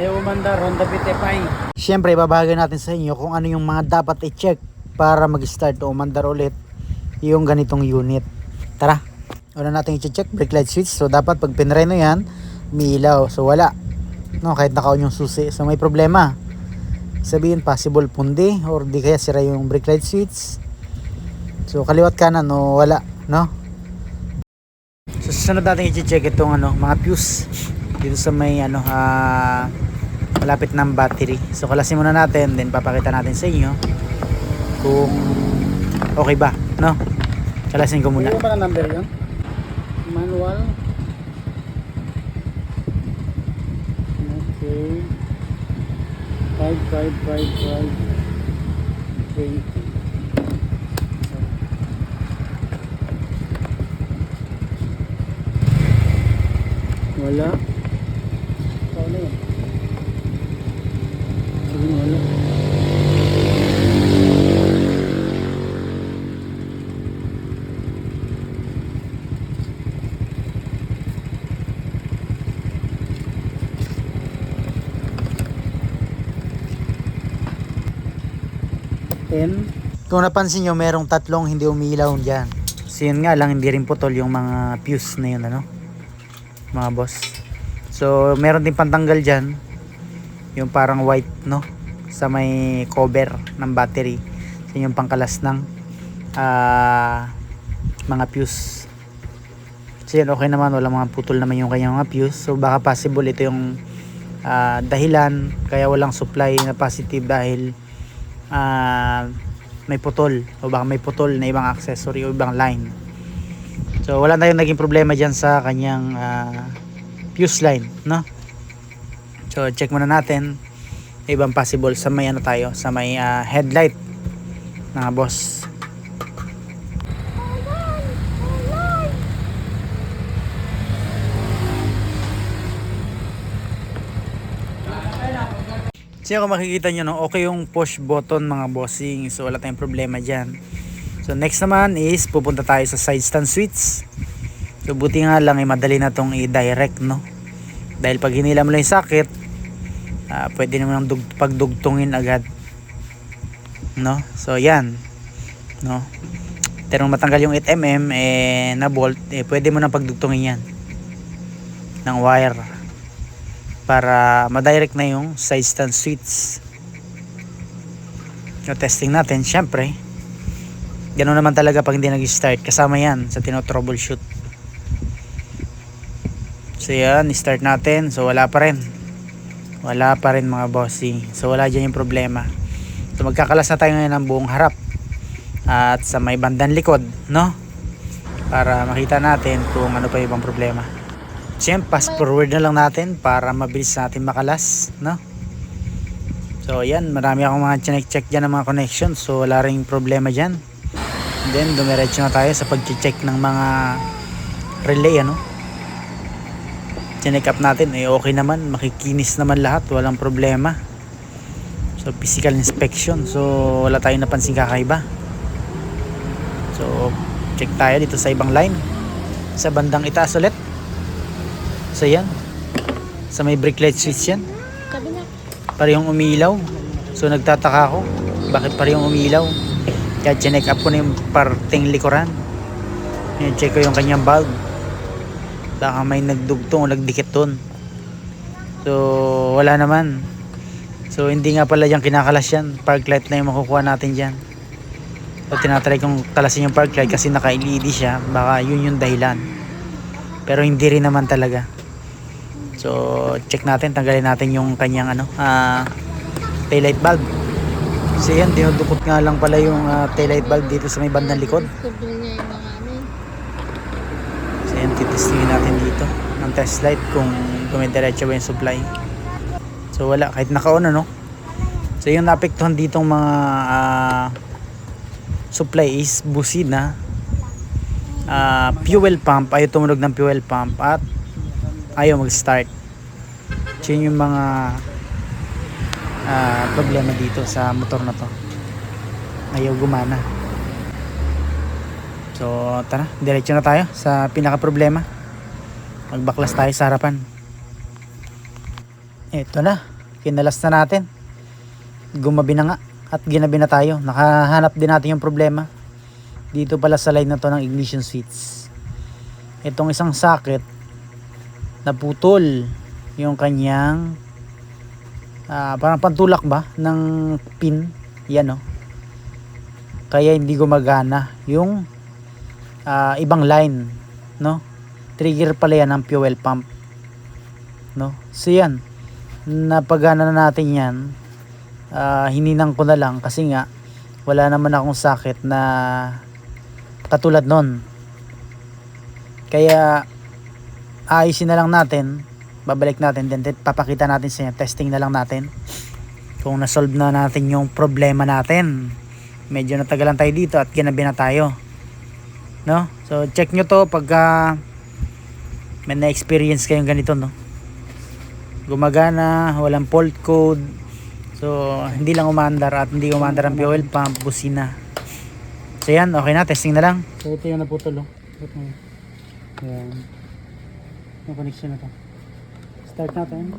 Ayaw umandar, Honda Pitepay. Siyempre, babahagi natin sa inyo kung ano yung mga dapat i-check para mag-start o umandar ulit yung ganitong unit. Tara, una natin i-check brake light switch. So dapat pag pinreno yan, umiilaw. So wala, no, kahit naka-on yung susi. So may problema, sabihin possible pundi or di kaya sira yung brake light switch. So kaliwat kanan, no, wala, no. So susunod natin i-check itong mga fuse dito sa may malapit ng battery. So kalasin muna natin, then papakita natin sa inyo kung okay ba, no. Kalasin ko muna. Ano ba na number yun? Manual. Okay. 555520. Wala. Ikaw na yun. Wala. Kung napansin nyo, merong tatlong hindi umiilaw dyan. So yun nga lang, hindi rin putol yung mga fuse na yun, mga boss. So meron din pantanggal dyan, yung parang white, no, sa may cover ng battery. So yung pangkalas ng mga fuse. So yan, okay naman, wala mga putol naman yung kanyang mga fuse. So baka possible ito yung dahilan kaya walang supply na positive, dahil may putol, o baka may putol na ibang accessory o ibang line. So wala tayong naging problema dyan sa kanyang fuse line, no. So check muna natin ibang possible sa may tayo sa may headlight, mga boss. So kung makikita nyo, no, okay yung push button, mga bossing. So wala tayong problema dyan. So next naman is pupunta tayo sa side stand switch. So buti nga lang madali na tong i-direct, no, dahil pag hinila mo lang yung socket, pwede naman pagdugtungin agad, no. So yan, no, pero matanggal yung 8mm na bolt, pwede mo na pagdugtungin yan ng wire para ma-direct na yung side stand switch. So testing natin, syempre ganoon naman talaga pag hindi nag-start, kasama yan sa tino-troubleshoot. So yan, start natin. So wala pa rin mga bossing. So wala dyan yung problema. So magkakalas na tayo ngayon ng buong harap at sa may bandang likod, no, para makita natin kung ano pa yung ibang problema. Siyempre, fast forward na lang natin para mabilis natin makalas, no. So yan, marami akong mga check dyan ng mga connection. So wala ring problema dyan. Then dumiretso na tayo sa pag-check ng mga relay, check up natin, okay naman, makikinis naman lahat, walang problema. So physical inspection, so wala tayong napansin kakaiba. So check tayo dito sa ibang line, sa bandang itaas ulit. So yan, sa may brake light switch yan, parehong umiilaw. So nagtataka ako, bakit parehong umiilaw? Kaya check up ko na yung parting likuran. Yan, check ko yung kanyang bulb, baka may nagdugtong o nagdikit doon. So wala naman. So hindi nga pala yung kinakalas yan, park light na yung makukuha natin dyan. So tinatry kong kalasin yung park light kasi naka-LED siya, baka yun yung dahilan, pero hindi rin naman talaga. So check natin, tanggalin natin yung kanyang taillight bulb. So yan, dinudukot nga lang pala yung taillight bulb dito sa may bandang likod. So yan, titestingin natin dito ng test light kung dumidiretso ba yung supply. So wala, kahit naka-on, So yung naapektuhan ditong mga supply is busina, fuel pump, ayaw tumunog ng fuel pump, at ayaw mag-start. So yun yung mga problema dito sa motor na to, ayaw gumana. So tara, diretso na tayo sa pinaka problema, magbaklas tayo sa harapan. Ito na, kinalas na natin. Gumabi na nga at ginabi na tayo. Nakahanap din natin yung problema. Dito pala sa line na to ng ignition switch. Itong isang socket naputol yung kanyang parang pantulak ba ng pin. Yan o. Kaya hindi gumagana yung ibang line, no? Trigger pala yan ng fuel pump, no? So yan, napagana na natin yan. Hininang ko na lang kasi nga wala naman akong socket na katulad nun. Kaya ayusin na lang natin, babalik natin din, papakita natin sa inyo, testing na lang natin kung na-solve na natin yung problema natin. Medyo natagalan tayo dito at ginabi na tayo, no? So check nyo to pagka may na-experience kayong ganito, no? Gumagana, walang fault code. So hindi lang umandar at hindi umandar ang fuel pump, busina. So yan, okay na, testing na lang. So ito yung naputol, oh. Yan. Yung connection na to. Start natin.